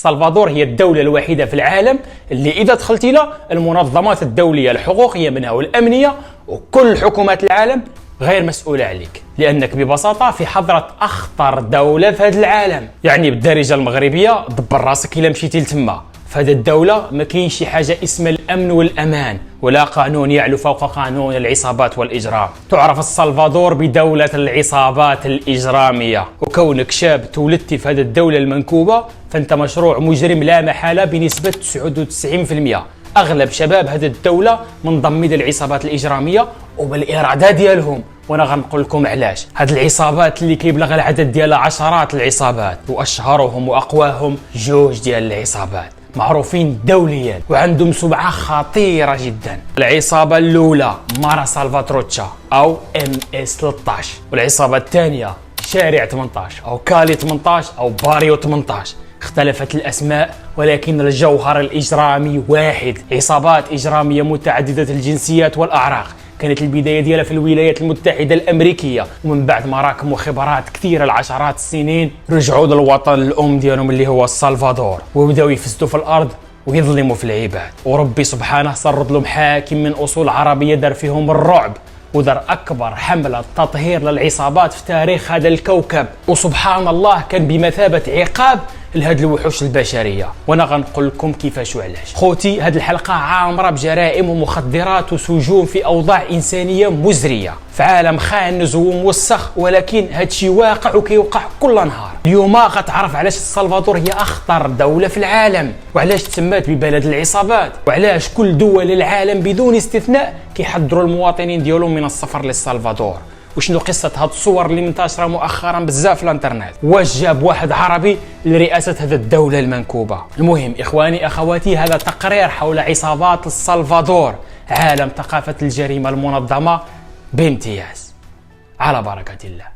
السلفادور هي الدولة الوحيدة في العالم اللي إذا دخلتي لها المنظمات الدولية الحقوقية منها والأمنية وكل حكومات العالم غير مسؤولة عليك، لأنك ببساطة في حضرة أخطر دولة في هذا العالم. يعني بالدارجة المغربية دبر راسك إلا مشيتي لتما. في هذه الدولة ما كاينش شي حاجة اسمها الأمن والأمان، ولا قانون يعلو فوق قانون العصابات والإجرام. تعرف السلفادور بدولة العصابات الإجرامية، وكونك شاب تولدتي في هذه الدولة المنكوبة فأنت مشروع مجرم لا محالة بنسبة 99%. أغلب شباب هذه الدولة منضمين للعصابات الإجرامية وبالإرادة ديالهم، وانا غنقول لكم علاش. هاد العصابات اللي كيبلغ العدد ديالها عشرات العصابات، واشهرهم واقواهم جوج ديال العصابات معروفين دوليا وعندهم سمعه خطيره جدا. العصابه الاولى مارا سالفاتروتشا او MS 13، والعصابه الثانيه شارع 18 او كالي 18 او باريو 18. اختلفت الأسماء ولكن الجوهر الإجرامي واحد. عصابات إجرامية متعددة الجنسيات والأعراق. كانت البداية ديالها في الولايات المتحدة الأمريكية، ومن بعد ما راكموا خبرات كثيرة لعشرات السنين رجعوا للوطن الأم ديالهم اللي هو السلفادور، وبداوا يفسدوا في الأرض ويظلموا في العباد. وربي سبحانه سرد لهم حاكم من أصول عربية دار فيهم الرعب، ودار أكبر حملة تطهير للعصابات في تاريخ هذا الكوكب، وسبحان الله كان بمثابة عقاب لهاد الوحوش البشرية. وانا غنقول لكم كيفاش وعلاش. خوتي هاد الحلقة عامرة بجرائم ومخدرات وسجون في أوضاع إنسانية مزرية في عالم خانز وموسخ، ولكن هادشي واقع وكيوقع كل نهار. اليوم غتعرف علاش السلفادور هي أخطر دولة في العالم، وعلاش تسمات ببلد العصابات، وعلاش كل دول العالم بدون استثناء كيحذروا المواطنين ديالهم من السفر للسلفادور. وشنو قصة هاد الصور اللي منتشرة مؤخرا بزاف في الانترنت؟ واش جاب واحد عربي لرئاسة هذه الدولة المنكوبة؟ المهم إخواني أخواتي، هذا تقرير حول عصابات السلفادور، عالم ثقافة الجريمة المنظمة بامتياز. على بركة الله.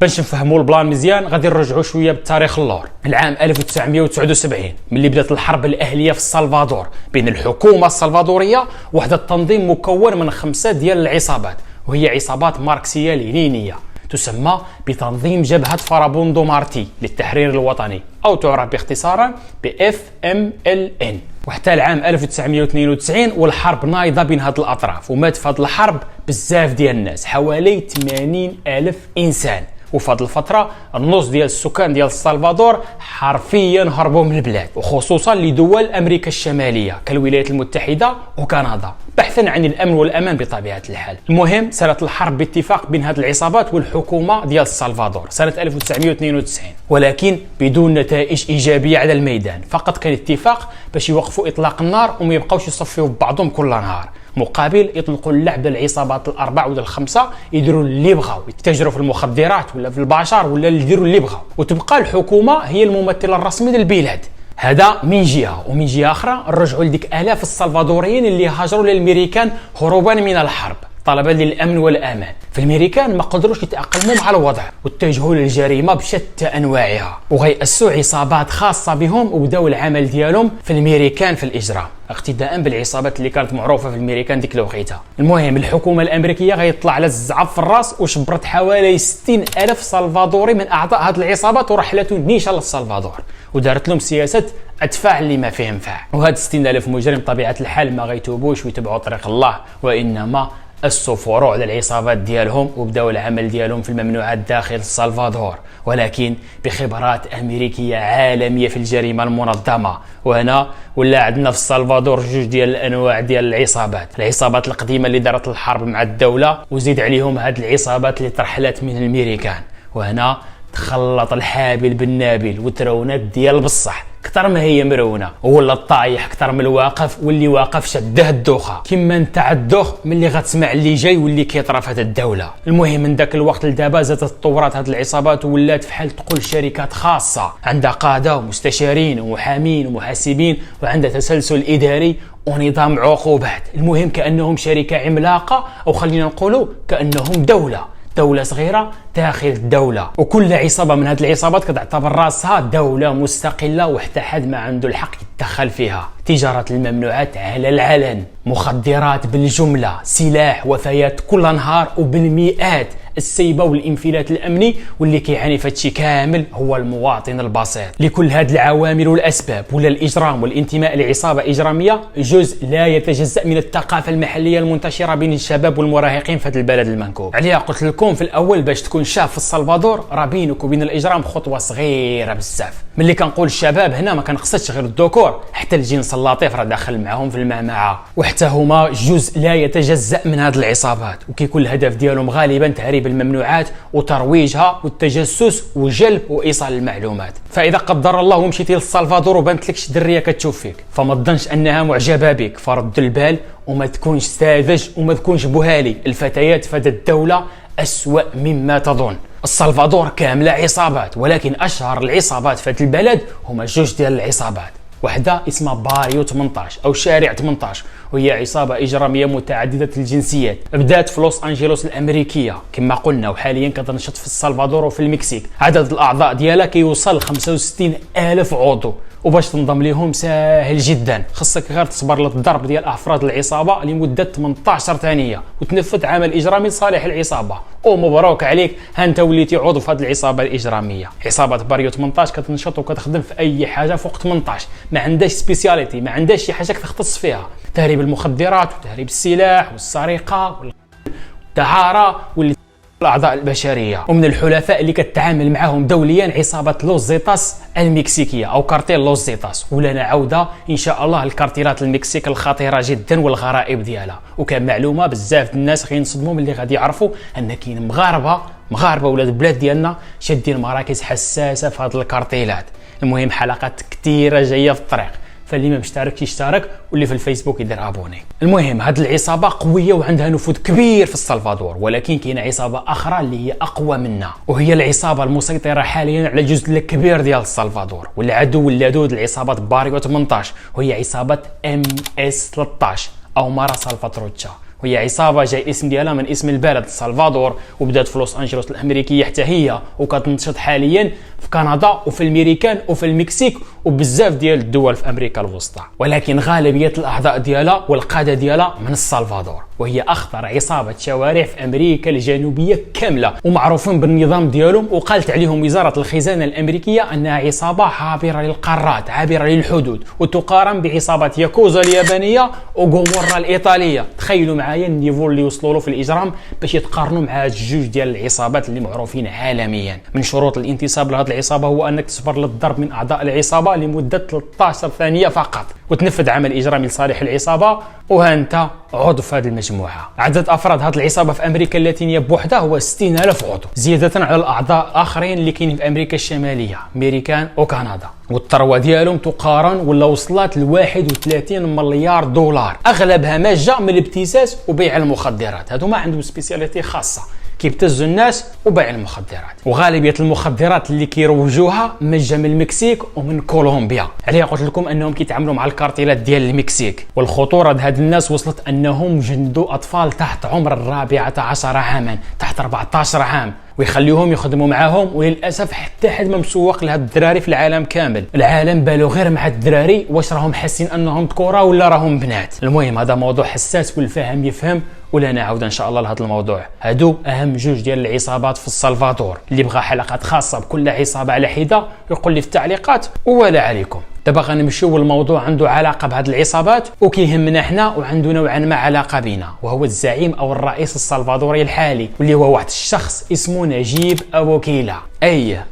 باش نفهموا البلان مزيان غادي نرجعوا شويه بالتاريخ اللور. العام 1979 ملي بدات الحرب الاهليه في السلفادور بين الحكومه السلفادوريه وحده التنظيم مكون من 5 ديال العصابات، وهي عصابات ماركسيه لينينيه تسمى بتنظيم جبهه فرابوندو مارتي للتحرير الوطني، او تعرف باختصارا FMLN. وحتى العام 1992 والحرب نايضه بين هاد الاطراف، ومات في هاد الحرب بزاف ديال الناس، حوالي 80,000 انسان. وفي هذه الفترة النص ديال السكان ديال السلفادور حرفيا هربوا من البلاد، وخصوصا لدول أمريكا الشمالية كالولايات المتحدة وكندا، بحثا عن الأمن والأمان بطبيعة الحال. المهم سالت الحرب باتفاق بين هذه العصابات والحكومة ديال السلفادور سنة 1992، ولكن بدون نتائج إيجابية على الميدان. فقط كان اتفاق باش يوقفوا إطلاق النار وما يبقاوش يصفيوا ببعضهم كل نهار، مقابل يطلقوا اللعب للعصابات الأربع ولا الخمسة يديروا اللي بغاو، يتاجروا في المخدرات ولا في البشر ولا يديروا اللي بغاو، وتبقى الحكومة هي الممثل الرسمي للبلاد. هذا من جهة، ومن جهة أخرى نرجعوا لديك آلاف السلفادوريين اللي هاجروا للأمريكان هروبا من الحرب طلبا للأمن والأمان. في الأمريكان ما قدروش يتأقلموا مع الوضع واتجهوا للجريمة بشتى أنواعها، وغيأسوا عصابات خاصة بهم وبداو العمل ديالهم في الأمريكان في الإجرام، اقتداء بالعصابات اللي كانت معروفة في الأمريكان ديك الوقيته. المهم الحكومة الأمريكية غيطلع على الزعف في الراس وشبرت حوالي 60,000 سلفادوري من أعضاء هذه العصابات ورحلته نيشان للسلفادور، ودارت لهم سياسة ادفع اللي ما فيه نفع. وهاد 60,000 مجرم طبيعة الحال ما غيتوبوش ويتبعوا طريق الله، وإنما أسوا فروع للعصابات ديالهم وبداوا العمل ديالهم في الممنوعات داخل السلفادور، ولكن بخبرات أمريكية عالمية في الجريمة المنظمة. وهنا ولا عندنا في السلفادور جوج ديال الأنواع ديال العصابات القديمة اللي دارت الحرب مع الدولة، وزيد عليهم هاد العصابات اللي ترحلت من الأمريكان. وهنا تخلط الحابل بالنابل وترونات ديال بصح كتر ما هي مرونه، ولا الطايح كتر من الواقف، واللي واقف شده الدوخه كما نتاع الدوخ ملي غتسمع اللي جاي واللي كيطرا في هذه الدوله. المهم من ذاك الوقت لدابا زادت تطورات هذه العصابات ولات فحال تقول شركات خاصه عندها قاده ومستشارين ومحامين ومحاسبين، وعندها تسلسل اداري ونظام عقوبات. المهم كانهم شركه عملاقه، او خلينا نقولوا كانهم دولة صغيرة داخل الدولة، وكل عصابة من هذه العصابات كتعتبر راسها دولة مستقلة وحتى حد ما عنده الحق يتدخل فيها. تجارة الممنوعات على العلن، مخدرات بالجملة، سلاح، وفيات كل نهار وبالمئات، السيبه والانفلات الامني، واللي كيعاني في هادشي كامل هو المواطن البسيط. لكل هاد العوامل والاسباب ولا الاجرام والانتماء لعصابه اجراميه جزء لا يتجزا من الثقافه المحليه المنتشره بين الشباب والمراهقين في هذا البلد المنكوب. عليها قلت لكم في الاول باش تكون شاب في السلفادور راه بينك وبين الاجرام خطوه صغيره بزاف. ملي كنقول الشباب هنا ما كنقصدش غير الذكور، حتى الجنس اللطيف راه داخل معاهم في المعمعه، وحتى هما جزء لا يتجزا من هذه العصابات، وكيكون الهدف ديالهم غالبا تهريب الممنوعات وترويجها والتجسس وجلب وايصال المعلومات. فاذا قدر الله مشيتي للسلفادور وبانت لك شي دريه كتشوف فيك، فما تظنش انها معجبه بك، فرد البال وما تكونش ساذج وما تكونش بوهالي. الفتيات في هذه الدوله أسوأ مما تظن. السلفادور كامله عصابات، ولكن اشهر العصابات في هذا البلد هما جوج ديال العصابات. وحده اسمها باريو 18 او شارع 18، وهي عصابه اجراميه متعدده الجنسيات، بدات في لوس انجلوس الامريكيه كما قلنا، وحاليا كتنشط في السلفادور وفي المكسيك. عدد الاعضاء ديالها كيوصل 65 الف عضو، وباش تنضم ليهم ساهل جدا، خصك غير تصبر للضرب ديال افراد العصابه لمده 18 ثانيه وتنفذ عمل اجرامي لصالح العصابه، ومبروك عليك، ها انت وليتي عضو في هذه العصابه الاجراميه. عصابه باريو 18 كتنشط وكتخدم في اي حاجه فوق 18، ما عندهاش سبيسياليتي، ما عندهاش شي حاجه كتختص فيها، تهريب المخدرات وتهريب السلاح والسرقه والدعاره الاعضاء البشريه. ومن الحلفاء اللي كتعامل معهم دوليا عصابه لوس زيتاس المكسيكيه او كارتيل لوس زيتاس، ولنا عوده ان شاء الله لكارتيلات المكسيك الخطيره جدا والغرائب ديالها. وكان معلومه بزاف الناس غينصدموا ملي غادي يعرفوا ان كاين مغاربه ولاد البلاد ديالنا شادين مراكز حساسه في هذه الكارتيلات. المهم حلقات كثيره جايه في الطريق، فاللي ما مشتركش يشترك، واللي في الفيسبوك يدير ابوني. المهم هذه العصابه قويه وعندها نفوذ كبير في السلفادور، ولكن كاينه عصابه اخرى اللي هي اقوى منها، وهي العصابه المسيطره حاليا على جزء كبير ديال السلفادور، والعدو اللدود لعصابه باريو 18، وهي عصابه MS-13 او مارا سالفاتروتشا. وهي عصابه جاي الاسم ديالها من اسم البلد السلفادور، وبدات في لوس انجلوس الامريكيه حتى هي، وكتنشط حاليا في كندا وفي الامريكان وفي المكسيك وبزاف ديال الدول في امريكا الوسطى. ولكن غالبيه الاعضاء ديالها والقاده ديالها من السلفادور، وهي اخطر عصابه شوارع في امريكا الجنوبيه كامله، ومعروفين بالنظام ديالهم، وقالت عليهم وزاره الخزانه الامريكيه انها عصابه عابره للقارات، عابره للحدود، وتقارن بعصابه ياكوزا اليابانيه وغومورا الايطاليه. تخيلوا معايا النيفو اللي وصلوا له في الاجرام باش يتقارنوا مع جوج ديال العصابات اللي معروفين عالميا. من شروط الانتساب لهذه العصابه هو انك تصبر للضرب من اعضاء العصابه لمده 13 ثانيه فقط، وتنفذ عمل اجرامي لصالح العصابه، وها انت عضو في هذه المجموعه. عدد افراد هذه العصابه في امريكا اللاتينيه بوحدها هو 60,000 عضو، زياده على الاعضاء الاخرين اللي كاينين في امريكا الشماليه، امريكان وكندا. والثروه ديالهم تقارن ولا وصلت ل 31 مليار دولار، اغلبها ما جا من الابتزاز وبيع المخدرات. هادو ما عندهم سبيسياليتي خاصه، كيبتزوا الناس وبيع المخدرات، وغالبيه المخدرات اللي كيروجوها مجا من المكسيك ومن كولومبيا. عليها قلت لكم انهم كيتعاملوا مع الكارتيلات ديال المكسيك، والخطوره هاد الناس وصلت انهم جندوا اطفال تحت عمر 14 عاما، تحت 14 عام، ويخليوهم يخدموا معاهم. وللاسف حتى حد ما مسوق لهاد الدراري في العالم كامل، العالم بالو غير مع الدراري واش راهم حاسين انهم ذكوره ولا راهم بنات. المهم هذا موضوع حساس والفاهم يفهم، ولا نعاود ان شاء الله لهذا الموضوع. هادو اهم جوج ديال العصابات في السلفادور، اللي بغى حلقات خاصه بكل عصابه على حده يقول لي في التعليقات ولا عليكم. دابا غنمشيو للموضوع عنده علاقه بهذه العصابات وكيهمنا حنا وعنده نوعا ما علاقه بينا، وهو الزعيم او الرئيس السلفادوري الحالي، واللي هو واحد الشخص اسمه نجيب ابوكيلا.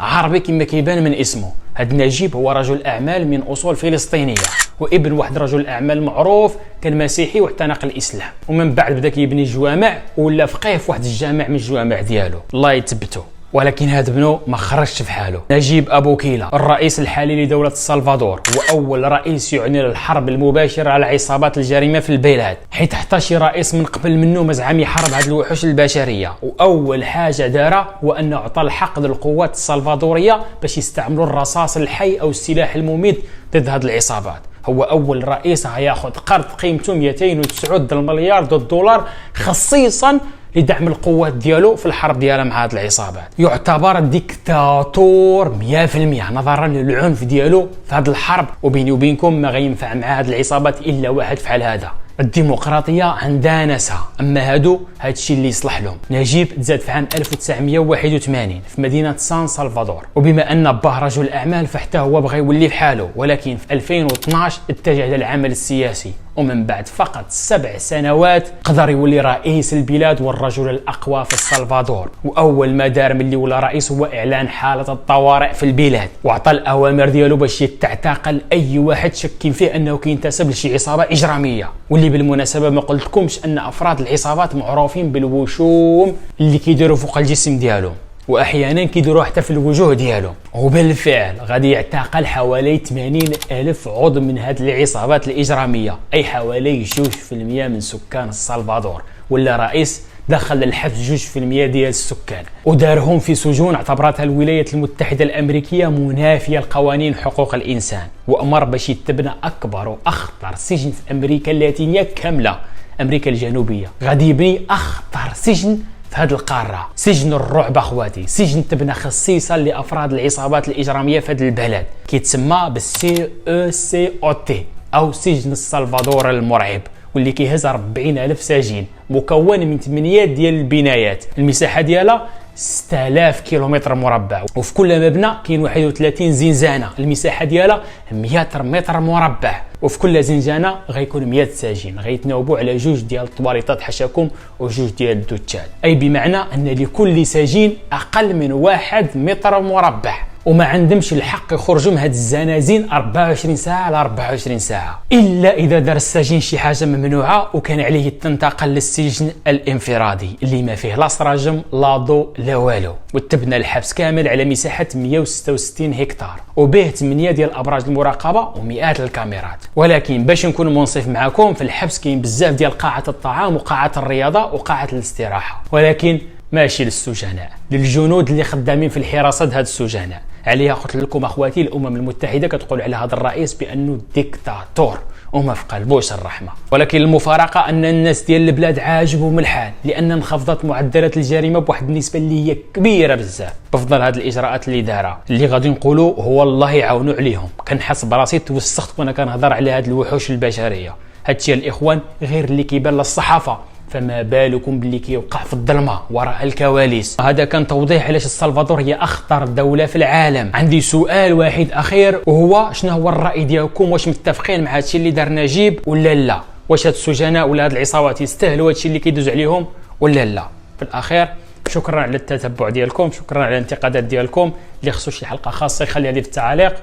عربي كما كيبان من اسمه. هاد نجيب هو رجل اعمال من اصول فلسطينيه، وابن واحد رجل اعمال معروف كان مسيحي واعتنق الاسلام، ومن بعد بدا كيبني جوامع ولا فقيه في واحد الجامع من الجوامع ديالو، الله يثبتو. ولكن هذا ابنه ما خرجش في حاله. نجيب ابوكيلا الرئيس الحالي لدولة السلفادور، واول رئيس يعنى الحرب المباشرة على عصابات الجريمة في البلاد، حيت حتى شي رئيس من قبل منه ما زعم يحارب هذه الوحوش البشرية. واول حاجة دارها هو انه اعطى الحق للقوات السلفادورية باش يستعملوا الرصاص الحي او السلاح المميت ضد هذه العصابات. هو اول رئيس هياخذ قرض قيمته 209 مليار دولار خصيصا لدعم القوات ديالو في الحرب ديالها مع هذه العصابات. يعتبر ديكتاتور 100% نظرا للعنف ديالو في هذه الحرب، وبيني وبينكم ما غينفع مع هذه العصابات الا واحد فعل هذا، الديمقراطيه عندها ناسها، اما هادو هادشي اللي يصلح لهم. نجيب تزاد في عام 1981 في مدينه سان سلفادور، وبما ان باه رجل اعمال فحتى هو بغى يولي بحاله، ولكن في 2012 اتجه للعمل السياسي، ومن بعد فقط 7 سنوات قدر يولي رئيس البلاد والرجل الاقوى في السلفادور. واول ما دار ملي ولا رئيس هو اعلان حاله الطوارئ في البلاد، وعطى الاوامر ديالو باش يتعتقل اي واحد شك فيه انه كينتسب لشي عصابه اجراميه. واللي بالمناسبه ما قلتلكمش ان افراد العصابات معروفين بالوشوم اللي كيديروا فوق الجسم ديالهم، واحيانا كيديروا حتى في الوجوه ديالهم. وبالفعل غادي يعتقل حوالي 80 ألف عضو من هذه العصابات الإجرامية، أي حوالي 2% من سكان السلفادور. ولا رئيس دخل للحبس 2% ديال السكان، ودارهم في سجون اعتبرتها الولايات المتحدة الأمريكية منافية لقوانين حقوق الإنسان، وأمر باش يتبنى أكبر وأخطر سجن في أمريكا اللاتينية كاملة، أمريكا الجنوبية. غادي يبني أخطر سجن في هذه القارة، سجن الرعب اخواتي، سجن تبنى خصيصا لافراد العصابات الاجراميه في هذا البلد، كيتسمى بالسي او سي او تي او سجن السلفادور المرعب، واللي كيهز 40,000 سجين، مكون من 8 ديال البنايات، المساحه ديالها 6000 كيلومتر مربع، وفي كل مبنى كاين 31 زنزانه، المساحه ديالها 100 متر مربع، وفي كل زنزانه غيكون 100 سجين، غيتناوبوا على 2 ديال الطواليطات حشاكم و2 ديال الدوتشات، اي بمعنى ان لكل سجين اقل من 1 متر مربع، وما عندهمش الحق يخرجوا من هاد الزنازين 24 ساعه على 24 ساعه، الا اذا دار السجين شي حاجه ممنوعه وكان عليه التنتقل للسجن الانفرادي اللي ما فيه لا سراجم لا ضوء لا والو، وتبنى الحبس كامل على مساحه 166 هكتار، وبه 8 ديال ابراج المراقبه ومئات الكاميرات. ولكن باش نكون منصف معكم، في الحبس كاين بزاف ديال قاعه الطعام وقاعه الرياضه وقاعه الاستراحه، ولكن ماشي للسجناء، للجنود اللي خدامين في الحراسه هاد السجناء. عليها قلت لكم اخواتي، الامم المتحده كتقول على هذا الرئيس بانه ديكتاتور وما في قلبوش الرحمه. ولكن المفارقه ان الناس ديال البلاد عاجبهم الحال، لان انخفضت معدلات الجريمه بواحد النسبه اللي هي كبيره بزاف بفضل هذه الاجراءات اللي دارها، اللي غادي نقولوا هو الله يعاونوا عليهم. كنحس براسي توسخت وانا كنهضر على هذه الوحوش البشريه. هادشي الاخوان غير اللي كيبان للصحافه، فما بالكم باللي كيوقع في الظلمه وراء الكواليس. هذا كان توضيح علاش السلفادور هي اخطر دوله في العالم. عندي سؤال واحد اخير، وهو شنو هو الراي ديالكم؟ واش متفقين مع هادشي اللي دار نجيب ولا لا؟ واش هاد السجناء ولا هاد العصابات يستاهلوا هادشي اللي كيدوز عليهم ولا لا؟ في الاخير شكرا على التتبع ديالكم، شكرا على الانتقادات ديالكم. اللي خصو شي حلقه خاصه يخليها لي في التعاليق.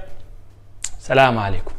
سلام عليكم.